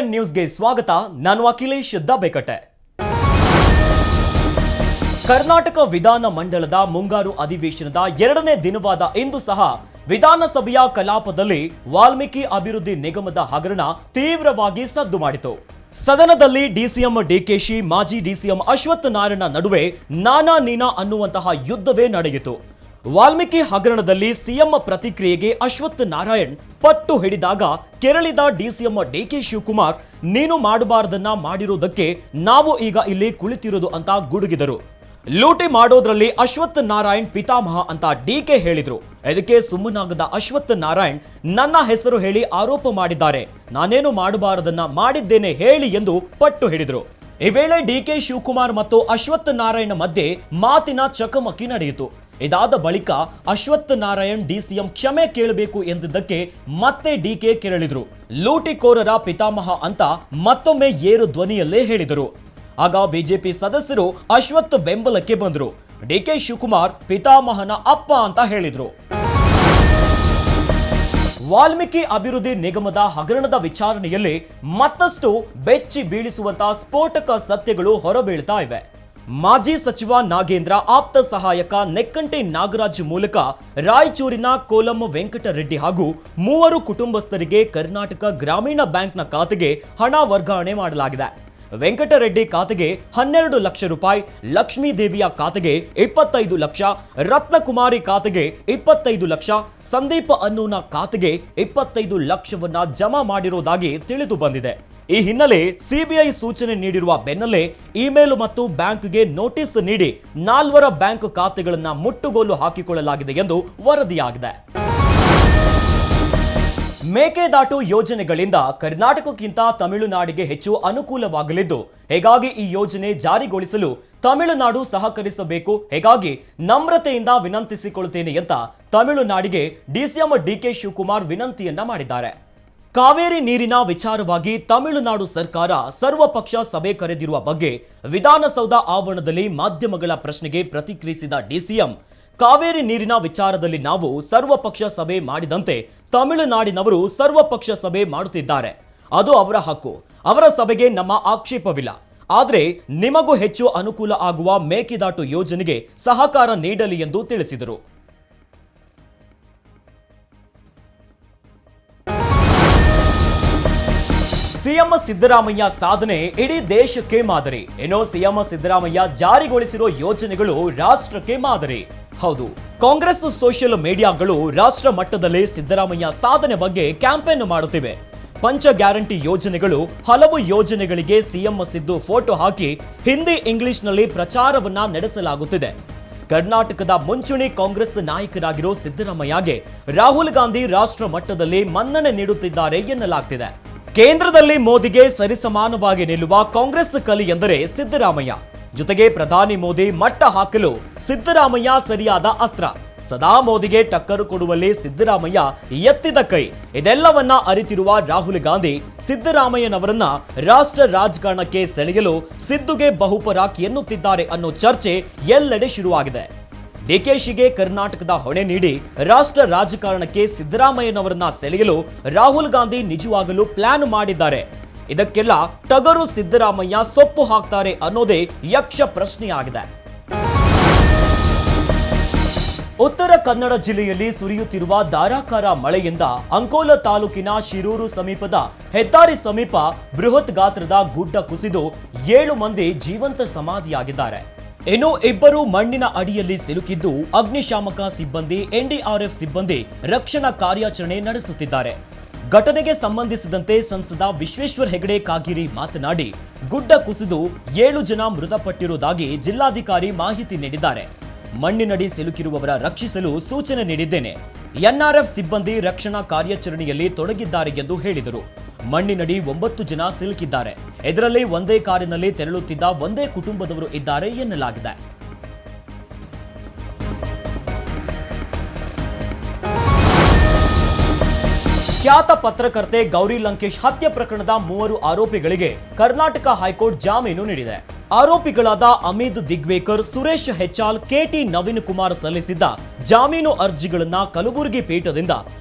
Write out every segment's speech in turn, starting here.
KN ನ್ಯೂಸ್ಗೆ ಸ್ವಾಗತ. ನಾನು ಅಖಿಲೇಶ್ ದಬ್ಬೆಕಟ್ಟೆ. ಕರ್ನಾಟಕ ವಿಧಾನ ಮಂಡಲದ ಮುಂಗಾರು ಅಧಿವೇಶನದ 2ನೇ ದಿನವಾದ ಇಂದು ಸಹ ವಿಧಾನಸಭೆಯ ಕಲಾಪದಲ್ಲಿ ವಾಲ್ಮೀಕಿ ಅಭಿವೃದ್ಧಿ ನಿಗಮದ ಹಗರಣ ತೀವ್ರವಾಗಿ ಸದ್ದು ಮಾಡಿತು. ಸದನದಲ್ಲಿ ಡಿಸಿಎಂ ಡಿಕೆಶಿ, ಮಾಜಿ ಡಿಸಿಎಂ ಅಶ್ವತ್ಥ ನಾರಾಯಣ ನಡುವೆ ನಾನಾ ನೀನಾ ಅನ್ನುವಂತಹ ಯುದ್ಧವೇ ನಡೆಯಿತು. ವಾಲ್ಮೀಕಿ ಹಗರಣದಲ್ಲಿ ಸಿಎಂ ಪ್ರತಿಕ್ರಿಯೆಗೆ ಅಶ್ವತ್ಥ ನಾರಾಯಣ್ ಪಟ್ಟು ಹಿಡಿದಾಗ ಕೆರಳಿದ ಡಿಸಿಎಂ ಡಿಕೆ ಶಿವಕುಮಾರ್, ನೀನು ಮಾಡಬಾರದನ್ನ ಮಾಡಿರುವುದಕ್ಕೆ ನಾವು ಈಗ ಇಲ್ಲಿ ಕುಳಿತಿರೋದು ಅಂತ ಗುಡುಗಿದರು. ಲೂಟಿ ಮಾಡೋದ್ರಲ್ಲಿ ಅಶ್ವತ್ಥ ನಾರಾಯಣ್ ಪಿತಾಮಹ ಅಂತ ಡಿಕೆ ಹೇಳಿದ್ರು. ಇದಕ್ಕೆ ಸುಮ್ಮನಾಗದ ಅಶ್ವತ್ಥ ನಾರಾಯಣ್ ನನ್ನ ಹೆಸರು ಹೇಳಿ ಆರೋಪ ಮಾಡಿದ್ದಾರೆ, ನಾನೇನು ಮಾಡಬಾರದನ್ನ ಮಾಡಿದ್ದೇನೆ ಹೇಳಿ ಎಂದು ಪಟ್ಟು ಹಿಡಿದ್ರು. ಈ ವೇಳೆ ಡಿಕೆ ಶಿವಕುಮಾರ್ ಮತ್ತು ಅಶ್ವತ್ಥ ನಾರಾಯಣ್ ಮಧ್ಯೆ ಮಾತಿನ ಚಕಮಕಿ ನಡೆಯಿತು. ಇದಾದ ಬಳಿಕ ಅಶ್ವತ್ಥ ನಾರಾಯಣ್ ಡಿಸಿಎಂ ಕ್ಷಮೆ ಕೇಳಬೇಕು ಎಂದಿದ್ದಕ್ಕೆ ಮತ್ತೆ ಡಿಕೆ ಕೆರಳಿದ್ರು. ಲೂಟಿಕೋರರ ಪಿತಾಮಹ ಅಂತ ಮತ್ತೊಮ್ಮೆ ಏರು ಧ್ವನಿಯಲ್ಲೇ ಹೇಳಿದರು. ಆಗ ಬಿಜೆಪಿ ಸದಸ್ಯರು ಅಶ್ವತ್ಥ ಬೆಂಬಲಕ್ಕೆ ಬಂದರು. ಡಿಕೆ ಶಿವಕುಮಾರ್ ಪಿತಾಮಹನ ಅಪ್ಪ ಅಂತ ಹೇಳಿದ್ರು. ವಾಲ್ಮೀಕಿ ಅಭಿವೃದ್ಧಿ ನಿಗಮದ ಹಗರಣದ ವಿಚಾರಣೆಯಲ್ಲಿ ಮತ್ತಷ್ಟು ಬೆಚ್ಚಿ ಬೀಳಿಸುವಂತಹ ಸ್ಫೋಟಕ ಸತ್ಯಗಳು ಹೊರಬೀಳ್ತಾ ಇವೆ. ಮಾಜಿ ಸಚಿವ ನಾಗೇಂದ್ರ ಆಪ್ತ ಸಹಾಯಕ ನೆಕ್ಕಂಟೆ ನಾಗರಾಜ್ ಮೂಲಕ ರಾಯಚೂರಿನ ಕೋಲಂ ವೆಂಕಟರೆಡ್ಡಿ ಹಾಗೂ 3 ಕುಟುಂಬಸ್ಥರಿಗೆ ಕರ್ನಾಟಕ ಗ್ರಾಮೀಣ ಬ್ಯಾಂಕ್ನ ಖಾತೆಗೆ ಹಣ ವರ್ಗಾವಣೆ ಮಾಡಲಾಗಿದೆ. ವೆಂಕಟರೆಡ್ಡಿ ಖಾತೆಗೆ 12 ಲಕ್ಷ ರೂಪಾಯಿ, ಲಕ್ಷ್ಮೀದೇವಿಯ ಖಾತೆಗೆ 25 ಲಕ್ಷ, ರತ್ನಕುಮಾರಿ ಖಾತೆಗೆ 25 ಲಕ್ಷ, ಸಂದೀಪ್ ಅನ್ನೂನ ಖಾತೆಗೆ 25 ಲಕ್ಷವನ್ನ ಜಮಾ ಮಾಡಿರುವುದಾಗಿ ತಿಳಿದು ಬಂದಿದೆ. ಈ ಹಿನ್ನೆಲೆ ಸಿಬಿಐ ಸೂಚನೆ ನೀಡಿರುವ ಬೆನ್ನಲ್ಲೇ ಇಮೇಲ್ ಮತ್ತು ಬ್ಯಾಂಕ್ಗೆ ನೋಟಿಸ್ ನೀಡಿ 4 ಬ್ಯಾಂಕ್ ಖಾತೆಗಳನ್ನು ಮುಟ್ಟುಗೋಲು ಹಾಕಿಕೊಳ್ಳಲಾಗಿದೆ ಎಂದು ವರದಿಯಾಗಿದೆ. ಮೇಕೆದಾಟು ಯೋಜನೆಗಳಿಂದ ಕರ್ನಾಟಕಕ್ಕಿಂತ ತಮಿಳುನಾಡಿಗೆ ಹೆಚ್ಚು ಅನುಕೂಲವಾಗಲಿದ್ದು, ಹೀಗಾಗಿ ಈ ಯೋಜನೆ ಜಾರಿಗೊಳಿಸಲು ತಮಿಳುನಾಡು ಸಹಕರಿಸಬೇಕು. ಹೀಗಾಗಿ ನಮ್ರತೆಯಿಂದ ವಿನಂತಿಸಿಕೊಳ್ಳುತ್ತೇನೆ ಅಂತ ತಮಿಳುನಾಡಿಗೆ ಡಿಸಿಎಂ ಡಿಕೆ ಶಿವಕುಮಾರ್ ವಿನಂತಿಯನ್ನ ಮಾಡಿದ್ದಾರೆ. ಕಾವೇರಿ ನೀರಿನ ವಿಚಾರವಾಗಿ ತಮಿಳುನಾಡು ಸರ್ಕಾರ ಸರ್ವಪಕ್ಷ ಸಭೆ ಕರೆದಿರುವ ಬಗ್ಗೆ ವಿಧಾನಸೌಧ ಆವರಣದಲ್ಲಿ ಮಾಧ್ಯಮಗಳ ಪ್ರಶ್ನೆಗೆ ಪ್ರತಿಕ್ರಿಯಿಸಿದ ಡಿಸಿಎಂ, ಕಾವೇರಿ ನೀರಿನ ವಿಚಾರದಲ್ಲಿ ನಾವು ಸರ್ವಪಕ್ಷ ಸಭೆ ಮಾಡಿದಂತೆ ತಮಿಳುನಾಡಿನವರು ಸರ್ವಪಕ್ಷ ಸಭೆ ಮಾಡುತ್ತಿದ್ದಾರೆ. ಅದು ಅವರ ಹಕ್ಕು, ಅವರ ಸಭೆಗೆ ನಮ್ಮ ಆಕ್ಷೇಪವಿಲ್ಲ. ಆದರೆ ನಿಮಗೂ ಹೆಚ್ಚು ಅನುಕೂಲ ಆಗುವ ಮೇಕೆದಾಟು ಯೋಜನೆಗೆ ಸಹಕಾರ ನೀಡಲಿ ಎಂದು ತಿಳಿಸಿದರು. ಸಿಎಂ ಸಿದ್ದರಾಮಯ್ಯ ಸಾಧನೆ ಇಡೀ ದೇಶಕ್ಕೆ ಮಾದರಿ. ಏನೋ ಸಿಎಂ ಸಿದ್ದರಾಮಯ್ಯ ಜಾರಿಗೊಳಿಸಿರೋ ಯೋಜನೆಗಳು ರಾಷ್ಟ್ರಕ್ಕೆ ಮಾದರಿ. ಹೌದು, ಕಾಂಗ್ರೆಸ್ ಸೋಷಿಯಲ್ ಮೀಡಿಯಾಗಳು ರಾಷ್ಟ್ರ ಮಟ್ಟದಲ್ಲಿ ಸಿದ್ದರಾಮಯ್ಯ ಸಾಧನೆ ಬಗ್ಗೆ ಕ್ಯಾಂಪೇನ್ ಮಾಡುತ್ತಿವೆ. ಪಂಚ ಗ್ಯಾರಂಟಿ ಯೋಜನೆಗಳು, ಹಲವು ಯೋಜನೆಗಳಿಗೆ ಸಿಎಂ ಸಿದ್ದು ಫೋಟೋ ಹಾಕಿ ಹಿಂದಿ ಇಂಗ್ಲಿಷ್ನಲ್ಲಿ ಪ್ರಚಾರವನ್ನ ನಡೆಸಲಾಗುತ್ತಿದೆ. ಕರ್ನಾಟಕದ ಮುಂಚೂಣಿ ಕಾಂಗ್ರೆಸ್ ನಾಯಕರಾಗಿರೋ ಸಿದ್ದರಾಮಯ್ಯಗೆ ರಾಹುಲ್ ಗಾಂಧಿ ರಾಷ್ಟ್ರ ಮಟ್ಟದಲ್ಲಿ ಮನ್ನಣೆ ನೀಡುತ್ತಿದ್ದಾರೆ ಎನ್ನಲಾಗ್ತಿದೆ. ಕೇಂದ್ರದಲ್ಲಿ ಮೋದಿಗೆ ಸರಿಸಮಾನವಾಗಿ ನಿಲ್ಲುವ ಕಾಂಗ್ರೆಸ್ ಕಲಿ ಎಂದರೆ ಸಿದ್ದರಾಮಯ್ಯ. ಜೊತೆಗೆ ಪ್ರಧಾನಿ ಮೋದಿ ಮಟ್ಟ ಹಾಕಲು ಸಿದ್ದರಾಮಯ್ಯ ಸರಿಯಾದ ಅಸ್ತ್ರ. ಸದಾ ಮೋದಿಗೆ ಟಕ್ಕರು ಕೊಡುವಲ್ಲಿ ಸಿದ್ದರಾಮಯ್ಯ ಎತ್ತಿದ ಕೈ. ಇದೆಲ್ಲವನ್ನ ಅರಿತಿರುವ ರಾಹುಲ್ ಗಾಂಧಿ ಸಿದ್ದರಾಮಯ್ಯನವರನ್ನ ರಾಷ್ಟ್ರ ರಾಜಕಾರಣಕ್ಕೆ ಸೆಳೆಯಲು ಸಿದ್ದುಗೆ ಬಹುಪರಾಕ್ ಎನ್ನುತ್ತಿದ್ದಾರೆ ಅನ್ನೋ ಚರ್ಚೆ ಎಲ್ಲೆಡೆ ಶುರುವಾಗಿದೆ. ಡಿಕೆಶಿಗೆ ಕರ್ನಾಟಕದ ಹೊಣೆ ನೀಡಿ ರಾಷ್ಟ್ರ ರಾಜಕಾರಣಕ್ಕೆ ಸಿದ್ದರಾಮಯ್ಯನವರನ್ನ ಸೆಳೆಯಲು ರಾಹುಲ್ ಗಾಂಧಿ ನಿಜವಾಗಲೂ ಪ್ಲಾನ್ ಮಾಡಿದ್ದಾರೆ. ಇದಕ್ಕೆಲ್ಲ ಟಗರು ಸಿದ್ದರಾಮಯ್ಯ ಸೊಪ್ಪು ಹಾಕ್ತಾರೆ ಅನ್ನೋದೇ ಯಕ್ಷ ಪ್ರಶ್ನೆಯಾಗಿದೆ. ಉತ್ತರ ಕನ್ನಡ ಜಿಲ್ಲೆಯಲ್ಲಿ ಸುರಿಯುತ್ತಿರುವ ಧಾರಾಕಾರ ಮಳೆಯಿಂದ ಅಂಕೋಲ ತಾಲೂಕಿನ ಶಿರೂರು ಸಮೀಪದ ಹೆದ್ದಾರಿ ಸಮೀಪ ಬೃಹತ್ ಗಾತ್ರದ ಗುಡ್ಡ ಕುಸಿದು 7 ಮಂದಿ ಜೀವಂತ ಸಮಾಧಿಯಾಗಿದ್ದಾರೆ. ಇನ್ನು 2 ಮಣ್ಣಿನ ಅಡಿಯಲ್ಲಿ ಸಿಲುಕಿದ್ದು ಅಗ್ನಿಶಾಮಕ ಸಿಬ್ಬಂದಿ, ಎನ್ಡಿಆರ್ಎಫ್ ಸಿಬ್ಬಂದಿ ರಕ್ಷಣಾ ಕಾರ್ಯಾಚರಣೆ ನಡೆಸುತ್ತಿದ್ದಾರೆ. ಘಟನೆಗೆ ಸಂಬಂಧಿಸಿದಂತೆ ಸಂಸದ ವಿಶ್ವೇಶ್ವರ ಹೆಗಡೆ ಕಾಗೇರಿ ಮಾತನಾಡಿ, ಗುಡ್ಡ ಕುಸಿದು 7 ಜನ ಮೃತಪಟ್ಟಿರುವುದಾಗಿ ಜಿಲ್ಲಾಧಿಕಾರಿ ಮಾಹಿತಿ ನೀಡಿದ್ದಾರೆ. ಮಣ್ಣಿನಡಿ ಸಿಲುಕಿರುವವರ ರಕ್ಷಿಸಲು ಸೂಚನೆ ನೀಡಿದ್ದೇನೆ. ಎನ್ಆರ್ಎಫ್ ಸಿಬ್ಬಂದಿ ರಕ್ಷಣಾ ಕಾರ್ಯಾಚರಣೆಯಲ್ಲಿ ತೊಡಗಿದ್ದಾರೆ ಎಂದು ಹೇಳಿದರು. ಮಣ್ಣಿನಡಿ 9 ಜನ ಸಿಲುಕಿದ್ದಾರೆ. ಇದರಲ್ಲಿ ಒಂದೇ ಕಾರಿನಲ್ಲಿ ತೆರಳುತ್ತಿದ್ದ ಒಂದೇ ಕುಟುಂಬದವರು ಇದ್ದಾರೆ ಎನ್ನಲಾಗಿದೆ. ಖ್ಯಾತ ಪತ್ರಕರ್ತೆ ಗೌರಿ ಲಂಕೇಶ್ ಹತ್ಯೆ ಪ್ರಕರಣದ 3 ಆರೋಪಿಗಳಿಗೆ ಕರ್ನಾಟಕ ಹೈಕೋರ್ಟ್ ಜಾಮೀನು ನೀಡಿದೆ. ಆರೋಪಿಗಳಾದ ಅಮಿತ್ ದಿಗ್ವೇಕರ್, ಸುರೇಶ್ ಹೆಚ್ಆಲ್, ಕೆಟಿ ನವೀನ್ ಕುಮಾರ್ ಸಲ್ಲಿಸಿದ್ದ ಜಾಮೀನು ಅರ್ಜಿಗಳನ್ನ ಕಲಬುರಗಿ ಪೀಠದಿಂದ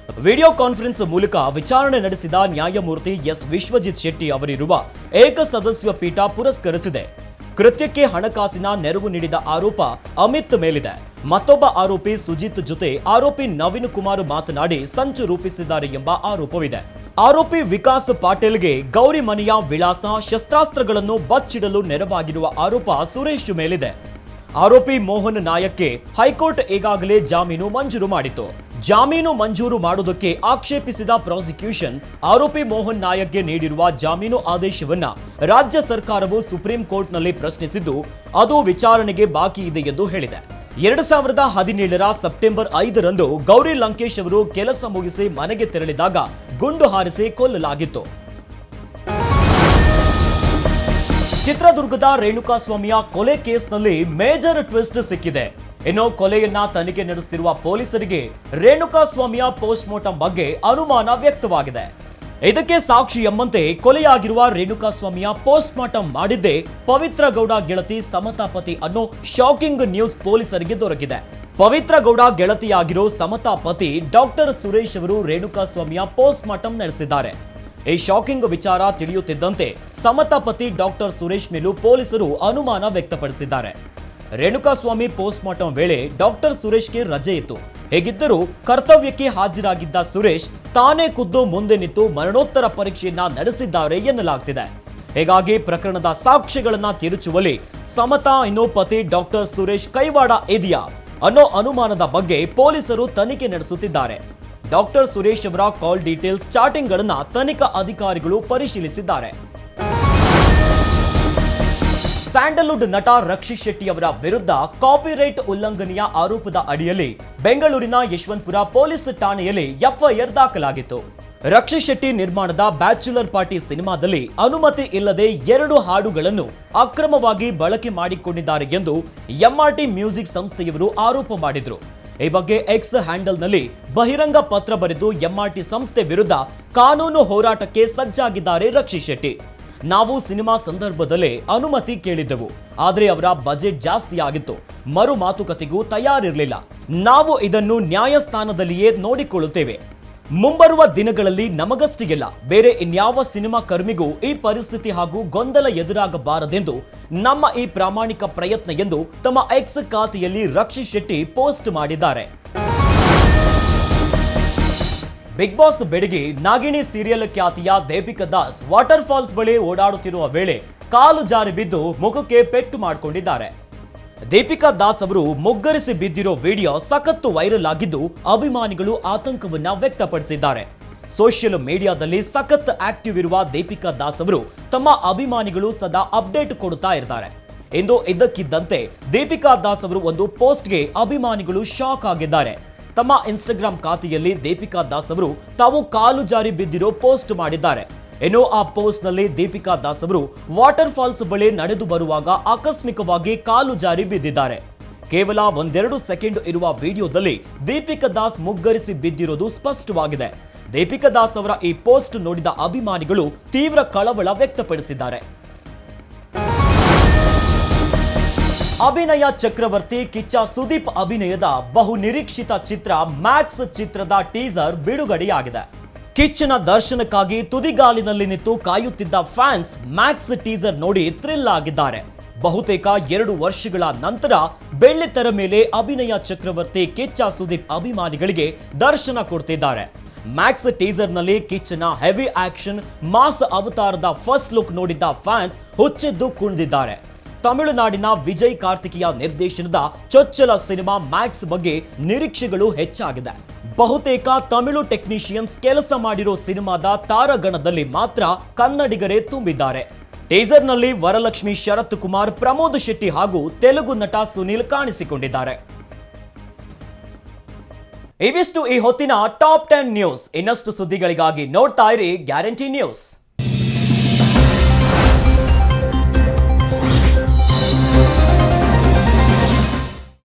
ವಿಡಿಯೋ ಕಾನ್ಫರೆನ್ಸ್ ಮೂಲಕ ವಿಚಾರಣೆ ನಡೆಸಿದ ನ್ಯಾಯಮೂರ್ತಿ ಎಸ್ ವಿಶ್ವಜಿತ್ ಶೆಟ್ಟಿ ಅವರಿರುವ ಏಕಸದಸ್ಯ ಪೀಠ ಪುರಸ್ಕರಿಸಿದೆ. ಕೃತ್ಯಕ್ಕೆ ಹಣಕಾಸಿನ ನೆರವು ನೀಡಿದ ಆರೋಪ ಅಮಿತ್ ಮೇಲಿದೆ. ಮತ್ತೊಬ್ಬ ಆರೋಪಿ ಸುಜಿತ್ ಜೊತೆ ಆರೋಪಿ ನವೀನ್ ಕುಮಾರ್ ಮಾತನಾಡಿ ಸಂಚು ರೂಪಿಸಿದ್ದಾರೆ ಎಂಬ ಆರೋಪವಿದೆ. ಆರೋಪಿ ವಿಕಾಸ್ ಪಾಟೀಲ್ಗೆ ಗೌರಿ ಮನೆಯ ವಿಳಾಸ, ಶಸ್ತ್ರಾಸ್ತ್ರಗಳನ್ನು ಬಚ್ಚಿಡಲು ನೆರವಾಗಿರುವ ಆರೋಪ ಸುರೇಶ್ ಮೇಲಿದೆ. ಆರೋಪಿ ಮೋಹನ್ ನಾಯಕ್ಗೆ ಹೈಕೋರ್ಟ್ ಈಗಾಗಲೇ ಜಾಮೀನು ಮಂಜೂರು ಮಾಡಿತು. ಜಾಮೀನು ಮಂಜೂರು ಮಾಡುವುದಕ್ಕೆ ಆಕ್ಷೇಪಿಸಿದ ಪ್ರಾಸಿಕ್ಯೂಷನ್ ಆರೋಪಿ ಮೋಹನ್ ನಾಯಕ್ಗೆ ನೀಡಿರುವ ಜಾಮೀನು ಆದೇಶವನ್ನ ರಾಜ್ಯ ಸರ್ಕಾರವು ಸುಪ್ರೀಂ ಕೋರ್ಟ್ನಲ್ಲಿ ಪ್ರಶ್ನಿಸಿದ್ದು, ಅದು ವಿಚಾರಣೆಗೆ ಬಾಕಿ ಇದೆ ಎಂದು ಹೇಳಿದೆ. 2017ರ ಸೆಪ್ಟೆಂಬರ್ 5ರಂದು ಗೌರಿ ಲಂಕೇಶ್ ಅವರು ಕೆಲಸ ಮುಗಿಸಿ ಮನೆಗೆ ತೆರಳಿದಾಗ ಗುಂಡು ಹಾರಿಸಿ ಕೊಲ್ಲಲಾಗಿತ್ತು. ಚಿತ್ರದುರ್ಗದ ರೇಣುಕಾಸ್ವಾಮಿಯ ಕೊಲೆ ಕೇಸ್ನಲ್ಲಿ ಮೇಜರ್ ಟ್ವಿಸ್ಟ್ ಸಿಕ್ಕಿದೆ. ಇನ್ನು ಕೊಲೆಯನ್ನ ತನಿಖೆ ನಡೆಸುತ್ತಿರುವ ಪೊಲೀಸರಿಗೆ ರೇಣುಕಾಸ್ವಾಮಿಯ ಪೋಸ್ಟ್ಮಾರ್ಟಂ ಬಗ್ಗೆ ಅನುಮಾನ ವ್ಯಕ್ತವಾಗಿದೆ. ಇದಕ್ಕೆ ಸಾಕ್ಷಿ ಎಂಬಂತೆ ಕೊಲೆಯಾಗಿರುವ ರೇಣುಕಾಸ್ವಾಮಿಯ ಪೋಸ್ಟ್ಮಾರ್ಟಂ ಮಾಡಿದ್ದೇ ಪವಿತ್ರ ಗೌಡ ಗೆಳತಿ ಸಮತಾ ಪತಿ ಅನ್ನೋ ಶಾಕಿಂಗ್ ನ್ಯೂಸ್ ಪೊಲೀಸರಿಗೆ ದೊರಕಿದೆ. ಪವಿತ್ರ ಗೌಡ ಗೆಳತಿಯಾಗಿರೋ ಸಮತಾ ಪತಿ ಡಾಕ್ಟರ್ ಸುರೇಶ್ ಅವರು ರೇಣುಕಾಸ್ವಾಮಿಯ ಪೋಸ್ಟ್ಮಾರ್ಟಂ ನಡೆಸಿದ್ದಾರೆ. ಈ ಶಾಕಿಂಗ್ ವಿಚಾರ ತಿಳಿಯುತ್ತಿದ್ದಂತೆ ಸಮತಾ ಪತಿ ಡಾಕ್ಟರ್ ಸುರೇಶ್ ಮೇಲೂ ಪೊಲೀಸರು ಅನುಮಾನ ವ್ಯಕ್ತಪಡಿಸಿದ್ದಾರೆ. ರೇಣುಕಾಸ್ವಾಮಿ ಪೋಸ್ಟ್ಮಾರ್ಟಂ ವೇಳೆ ಡಾಕ್ಟರ್ ಸುರೇಶ್ಗೆ ರಜೆ ಇತ್ತು. ಹೇಗಿದ್ದರೂ ಕರ್ತವ್ಯಕ್ಕೆ ಹಾಜರಾಗಿದ್ದ ಸುರೇಶ್ ತಾನೇ ಖುದ್ದು ಮುಂದೆ ನಿಂತು ಮರಣೋತ್ತರ ಪರೀಕ್ಷೆಯನ್ನ ನಡೆಸಿದ್ದಾರೆ ಎನ್ನಲಾಗ್ತಿದೆ. ಹೀಗಾಗಿ ಪ್ರಕರಣದ ಸಾಕ್ಷ್ಯಗಳನ್ನ ತಿರುಚುವಲ್ಲಿ ಸಮತಾ ಇನ್ನೋ ಪತಿ ಡಾಕ್ಟರ್ ಸುರೇಶ್ ಕೈವಾಡ ಇದೆಯಾ ಅನ್ನೋ ಅನುಮಾನದ ಬಗ್ಗೆ ಪೊಲೀಸರು ತನಿಖೆ ನಡೆಸುತ್ತಿದ್ದಾರೆ. ಡಾಕ್ಟರ್ ಸುರೇಶ್ ಅವರ ಕಾಲ್ ಡೀಟೇಲ್ಸ್, ಚಾಟಿಂಗ್ಗಳನ್ನ ತನಿಖಾ ಅಧಿಕಾರಿಗಳು ಪರಿಶೀಲಿಸಿದ್ದಾರೆ. ಸ್ಯಾಂಡಲ್ವುಡ್ ನಟ ರಕ್ಷಿತ್ ಶೆಟ್ಟಿ ಅವರ ವಿರುದ್ಧ ಕಾಪಿರೈಟ್ ಉಲ್ಲಂಘನೆಯ ಆರೋಪದ ಅಡಿಯಲ್ಲಿ ಬೆಂಗಳೂರಿನ ಯಶವಂತಪುರ ಪೊಲೀಸ್ ಠಾಣೆಯಲ್ಲಿ ಎಫ್ಐಆರ್ ದಾಖಲಾಗಿತ್ತು. ರಕ್ಷಿತ್ ಶೆಟ್ಟಿ ನಿರ್ಮಾಣದ ಬ್ಯಾಚುಲರ್ ಪಾರ್ಟಿ ಸಿನಿಮಾದಲ್ಲಿ ಅನುಮತಿ ಇಲ್ಲದೆ 2 ಹಾಡುಗಳನ್ನು ಅಕ್ರಮವಾಗಿ ಬಳಕೆ ಮಾಡಿಕೊಂಡಿದ್ದಾರೆ ಎಂದು ಎಂಆರ್ಟಿ ಮ್ಯೂಸಿಕ್ ಸಂಸ್ಥೆಯವರು ಆರೋಪ ಮಾಡಿದ್ರು. ಈ ಬಗ್ಗೆ ಎಕ್ಸ್ ಹ್ಯಾಂಡಲ್ನಲ್ಲಿ ಬಹಿರಂಗ ಪತ್ರ ಬರೆದು ಎಂಆರ್ಟಿ ಸಂಸ್ಥೆ ವಿರುದ್ಧ ಕಾನೂನು ಹೋರಾಟಕ್ಕೆ ಸಜ್ಜಾಗಿದ್ದಾರೆ ರಕ್ಷಿತ್ ಶೆಟ್ಟಿ. ನಾವು ಸಿನಿಮಾ ಸಂದರ್ಭದಲ್ಲೇ ಅನುಮತಿ ಕೇಳಿದ್ದೆವು, ಆದರೆ ಅವರ ಬಜೆಟ್ ಜಾಸ್ತಿ ಆಗಿತ್ತು, ಮರು ಮಾತುಕತೆಗೂ ತಯಾರಿರಲಿಲ್ಲ. ನಾವು ಇದನ್ನು ನ್ಯಾಯಸ್ಥಾನದಲ್ಲಿಯೇ ನೋಡಿಕೊಳ್ಳುತ್ತೇವೆ. ಮುಂಬರುವ ದಿನಗಳಲ್ಲಿ ನಮಗಷ್ಟಿಗೆಲ್ಲ ಬೇರೆ ಇನ್ಯಾವ ಸಿನಿಮಾ ಕರ್ಮಿಗೂ ಈ ಪರಿಸ್ಥಿತಿ ಹಾಗೂ ಗೊಂದಲ ಎದುರಾಗಬಾರದೆಂದು ನಮ್ಮ ಈ ಪ್ರಾಮಾಣಿಕ ಪ್ರಯತ್ನ ಎಂದು ತಮ್ಮ ಎಕ್ಸ್ ಖಾತೆಯಲ್ಲಿ ರಕ್ಷಿತ್ ಶೆಟ್ಟಿ ಪೋಸ್ಟ್ ಮಾಡಿದ್ದಾರೆ. ಬಿಗ್ ಬಾಸ್ ಬೆಡಗಿ ನಾಗಿಣಿ ಸೀರಿಯಲ್ ಖ್ಯಾತಿಯ ದೀಪಿಕಾ ದಾಸ್ ವಾಟರ್ ಫಾಲ್ಸ್ ಬಳಿ ಓಡಾಡುತ್ತಿರುವ ವೇಳೆ ಕಾಲು ಜಾರಿ ಬಿದ್ದು ಮುಖಕ್ಕೆ ಪೆಟ್ಟು ಮಾಡಿಕೊಂಡಿದ್ದಾರೆ. ದೀಪಿಕಾ ದಾಸ್ ಅವರು ಮುಗ್ಗರಿಸಿ ಬಿದ್ದಿರೋ ವಿಡಿಯೋ ಸಖತ್ತು ವೈರಲ್ ಆಗಿದ್ದು ಅಭಿಮಾನಿಗಳು ಆತಂಕವನ್ನ ವ್ಯಕ್ತಪಡಿಸಿದ್ದಾರೆ. ಸೋಷಿಯಲ್ ಮೀಡಿಯಾದಲ್ಲಿ ಸಖತ್ ಆಕ್ಟಿವ್ ಇರುವ ದೀಪಿಕಾ ದಾಸ್ ಅವರು ತಮ್ಮ ಅಭಿಮಾನಿಗಳು ಸದಾ ಅಪ್ಡೇಟ್ ಕೊಡ್ತಾ ಇರ್ತಾರೆ. ಇಂದು ಇದ್ದಕ್ಕಿದ್ದಂತೆ ದೀಪಿಕಾ ದಾಸ್ ಅವರು ಒಂದು ಪೋಸ್ಟ್ಗೆ ಅಭಿಮಾನಿಗಳು ಶಾಕ್ ಆಗಿದ್ದಾರೆ. ತಮ್ಮ ಇನ್ಸ್ಟಾಗ್ರಾಮ್ ಖಾತೆಯಲ್ಲಿ ದೀಪಿಕಾ ದಾಸ್ ಅವರು ತಾವು ಕಾಲು ಜಾರಿ ಬಿದ್ದಿರೋ ಪೋಸ್ಟ್ ಮಾಡಿದ್ದಾರೆ. ಇನ್ನು ಆ ಪೋಸ್ಟ್ ನಲ್ಲಿ ದೀಪಿಕಾ ದಾಸ್ ಅವರು ವಾಟರ್ ಫಾಲ್ಸ್ ಬಳಿ ನಡೆದು ಬರುವಾಗ ಆಕಸ್ಮಿಕವಾಗಿ ಕಾಲು ಜಾರಿ ಬಿದ್ದಿದ್ದಾರೆ. ಕೇವಲ 1-2 ಸೆಕೆಂಡ್ ಇರುವ ವಿಡಿಯೋದಲ್ಲಿ ದೀಪಿಕಾ ದಾಸ್ ಮುಗ್ಗರಿಸಿ ಬಿದ್ದಿರೋದು ಸ್ಪಷ್ಟವಾಗಿದೆ. ದೀಪಿಕಾ ದಾಸ್ ಅವರ ಈ ಪೋಸ್ಟ್ ನೋಡಿದ ಅಭಿಮಾನಿಗಳು ತೀವ್ರ ಕಳವಳ ವ್ಯಕ್ತಪಡಿಸಿದ್ದಾರೆ. ಅಭಿನಯ ಚಕ್ರವರ್ತಿ ಕಿಚ್ಚ ಸುದೀಪ್ ಅಭಿನಯದ ಬಹು ನಿರೀಕ್ಷಿತ ಚಿತ್ರ ಮ್ಯಾಕ್ಸ್ ಚಿತ್ರದ ಟೀಸರ್ ಬಿಡುಗಡೆಯಾಗಿದೆ. ಕಿಚ್ಚನ ದರ್ಶನಕ್ಕಾಗಿ ತುದಿಗಾಲಿನಲ್ಲಿ ನಿಂತು ಕಾಯುತ್ತಿದ್ದ ಫ್ಯಾನ್ಸ್ ಮ್ಯಾಕ್ಸ್ ಟೀಸರ್ ನೋಡಿ ಥ್ರಿಲ್ ಆಗಿದ್ದಾರೆ. ಬಹುತೇಕ 2 ವರ್ಷಗಳ ನಂತರ ಬೆಳ್ಳಿತೆರ ಮೇಲೆ ಅಭಿನಯ ಚಕ್ರವರ್ತಿ ಕಿಚ್ಚ ಸುದೀಪ್ ಅಭಿಮಾನಿಗಳಿಗೆ ದರ್ಶನ ಕೊಡ್ತಿದ್ದಾರೆ. ಮ್ಯಾಕ್ಸ್ ಟೀಸರ್ನಲ್ಲಿ ಕಿಚ್ಚನ ಹೆವಿ ಆಕ್ಷನ್ ಮಾಸ್ ಅವತಾರದ ಫಸ್ಟ್ ಲುಕ್ ನೋಡಿದ್ದ ಫ್ಯಾನ್ಸ್ ಹುಚ್ಚೆದ್ದು ಕುಣಿದಿದ್ದಾರೆ. ತಮಿಳುನಾಡಿನ ವಿಜಯ್ ಕಾರ್ತಿಕೇಯ ನಿರ್ದೇಶನದ ಚೊಚ್ಚಲ ಸಿನಿಮಾ ಮ್ಯಾಕ್ಸ್ ಬಗ್ಗೆ ನಿರೀಕ್ಷೆಗಳು ಹೆಚ್ಚಾಗಿದೆ. ಬಹುತೇಕ ತಮಿಳು ಟೆಕ್ನಿಷಿಯನ್ಸ್ ಕೆಲಸ ಮಾಡಿರೋ ಸಿನಿಮಾದ ತಾರಗಣದಲ್ಲಿ ಮಾತ್ರ ಕನ್ನಡಿಗರೇ ತುಂಬಿದ್ದಾರೆ. ಟೀಸರ್ನಲ್ಲಿ ವರಲಕ್ಷ್ಮಿ ಶರತ್ ಕುಮಾರ್, ಪ್ರಮೋದ್ ಶೆಟ್ಟಿ ಹಾಗೂ ತೆಲುಗು ನಟ ಸುನೀಲ್ ಕಾಣಿಸಿಕೊಂಡಿದ್ದಾರೆ. ಇವಿಷ್ಟು ಈ ಹೊತ್ತಿನ ಟಾಪ್ 10 ನ್ಯೂಸ್. ಇನ್ನಷ್ಟು ಸುದ್ದಿಗಳಿಗಾಗಿ ನೋಡ್ತಾ ಇರಿ ಗ್ಯಾರಂಟಿ ನ್ಯೂಸ್.